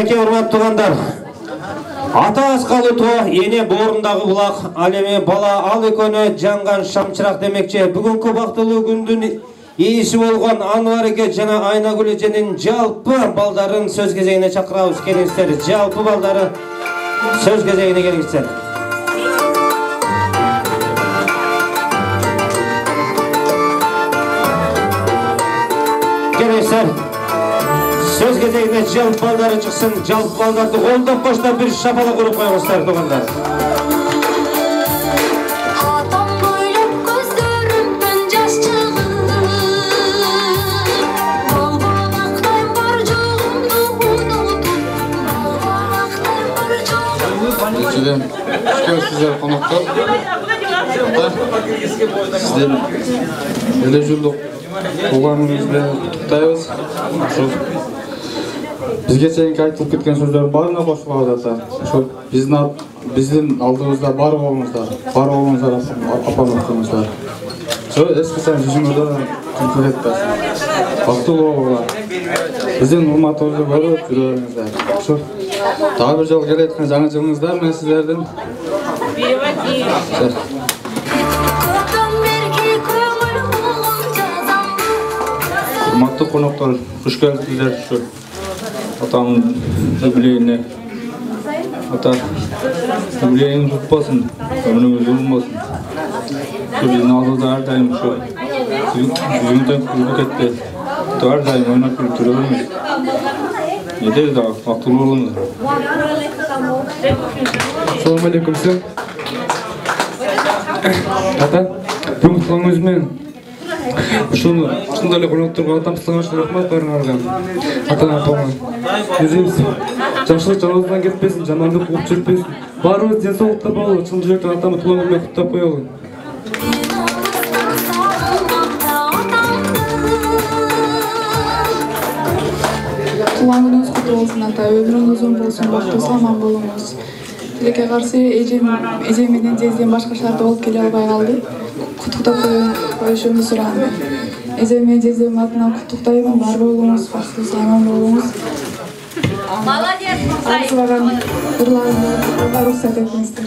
Мінеке урматтуу туугандар. Ата аскалы тоо, эне боорундағы булак, ал эми бала ал экөөнө жанган шамчырак демекчи. Бүгүнкү бактылуу күндүн ээси болгон Анвар эке жана Айнагүл эженин жалпы балдарын сөз кезегине чакырабыз. Келиңиздер, жалпы балдары сөз кезегине келиңиздер. Келиңиздер. Söz gezegine жалп балдары çıksın, жалп балдарды қолдап қоштап bir шапала құрып қойыңыздар туғандар. Атам бойлап көздерімнен жас шығып, балбалақтайым бар жоғымды ұнатып, балбалақтайым бар жоғымды. Біріншіден, сіздер қонақтар, сіздер елі жылдық туғаныңызбен құттықтаймыз. Бізге сенің айтылып кеткен сөздер барына қосылып жатыр. Біздің алдымызда бар болыңыздар апамыздыңыздар. Ескісен жүзіңізді күлкілі еттесін. Бақтылы болыңыздар. Біздің ұлматымызды көріп жүреріңіздер. Тағы бір жол келеткен жаңа жылыңыздар мен сіздердің. Құрметті қонақтар, қош келдіңіздер. Атамın юбилейine, ata юбилейini tutmasın, ömrümüz olmasın. Bizim ağzımızda her daim şu yüzümden kulübük etti. Her daim oynak kültürümüz. Yeter daha, akıllı olunuz. Assalamu alaikum sen. Ata, bugün tutanınız men. Şundalı konukturga atam sılığınızı rahmat barыңарга. Ата-апаңа өзіңіз жақсылық жаныңыздан кетпесін, жамандық қуып жүрпесін. Барыңыз денсаулықта болу, шын жүректен атамы туғаныңызбен құттықтап қоялы. Туған күніңіз құтты болсын ата, өміріңіз ұзын болсын, бақытты аман болыңыз. Тилекке қарсы эжем менен жезден башка шаарда болуп келе албай калды. Құттықтап коюшумду сураймын. Эжем менен жездемдин атынан құттықтаймын, бар болуңуз, бактылуу аман болуңуз. Молодец, арзыбаган ырларымды уруксат этиңиздер.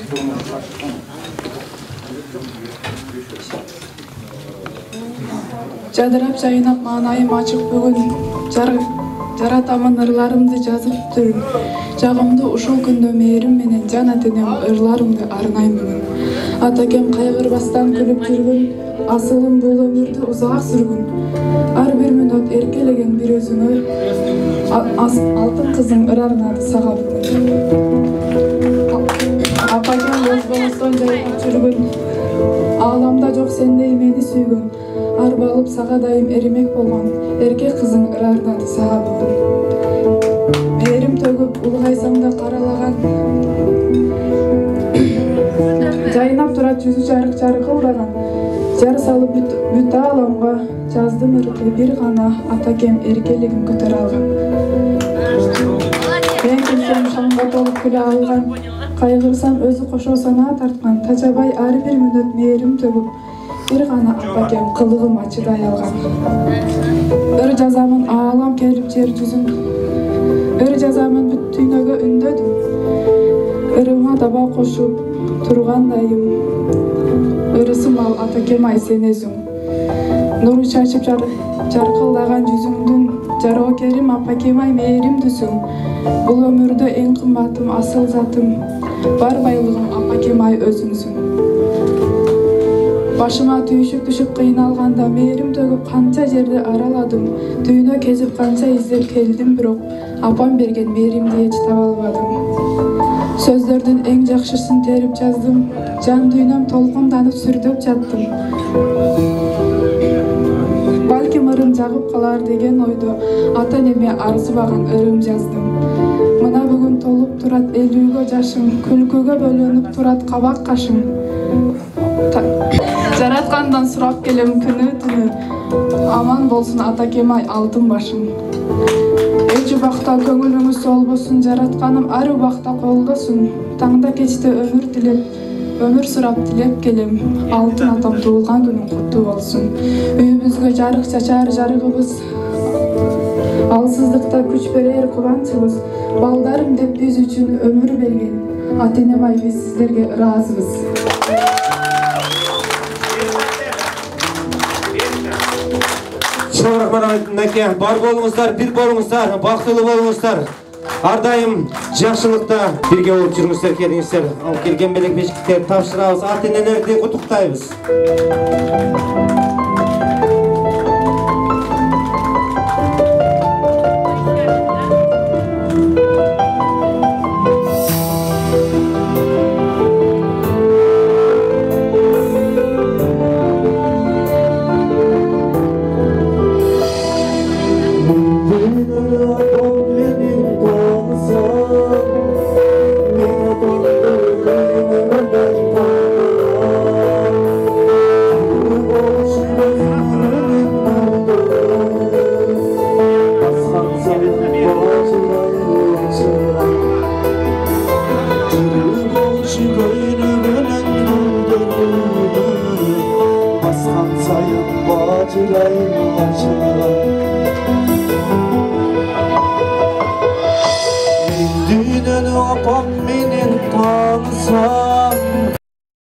Жадырап жайнап маанайым ачык бүгүн жаратамын ырларымды жазып түрүн. Жагымды ушул күндө мээрим менен жана денем ырларымды арнайм бүгүн. Атакем кайгырбастан күлүп жүргүн, асылым бул өмүрдү узак сүргүн. Ар бир мүнөт эркелеген бир өзүңө, алтын кызың ырарнады сага бүгүн. Апакем өз болостон жайнап жүргүн, ааламда жок сендей мени сүйгүн. Арбалып сага дайым эримек болгон, эркек кызың ырарнады сага бүгүн. Мээрим төгүп улгайсаң да каралаган, жайнап турат жүзү жаркылдаган. Жар салып бүт ааламга жаздым ырды бир гана, атакем эркелигин көтөрө алган. Мен күлсөм шаңга толуп күлө алган, кайгырсам өзү кошо санаа тарткан. Тажабай ар бир мүнөт мээрим төгүп, бир гана апакем кылыгым ачыдай алган. Ыр жазамын аалам келип жер жүзүн, ыр жазамын бүт дүйнөгө үндөдүм. Ырыма таба кошуп тургандайым, ырысым ал атакем ай сен өзүң. Нуру чачып жаркылдаган жүзүңдүн, жароо керим апакем ай мээримдүсүң. Бул өмүрдө эң кымбатым асыл затым, бар байлыгым апакем ай өзүңсүң. Башыма түйшүк түшүп кыйналганда, мээрим төгүп канча жерди араладым. Дүйнө кезип канча издеп келдим, бирок апам берген мээримди эч таба албадым. Сөздөрдүн эң жакшысын терип жаздым, жан дүйнөм толкунданып сүрдөп жаттым. Балким ырым жагып калар деген ойдо, ата-энеме арзыбаган ырым жаздым. Мына бүгүн толуп турат элүүгө жашым, күлкүгө бөлөнүп турат кабак кашым. Жараткандан сурап келем күнү түнү, аман болсун атакем ай алтын башым. Эч убакта көңүлүңүз солбосун, жаратканым ар убакта колдосун. Таңда кечте өмүр сурап тилеп келем, алтын атам туулган күнүң куттуу болсун. Үйүбүзгө жарык чачар жарыгыбыз, Алсыздыкта күч берер кубанчыбыз, балдарым деп биз үчүн өмүр берген. Ата-энем ай, биз сиздерге ыраазыбыз. Чоң рахмат Наке, бар болуңуздар, бир болуңуздар, бактылуу болуңуздар. Ар дайым жакшылыкта бирге болуп жүрүңүздөр, келиңиздер. Ал келген белек бешиктерди тапшырабыз, ата-энелерди куттуктайбыз. Düğününü apam menin tanısa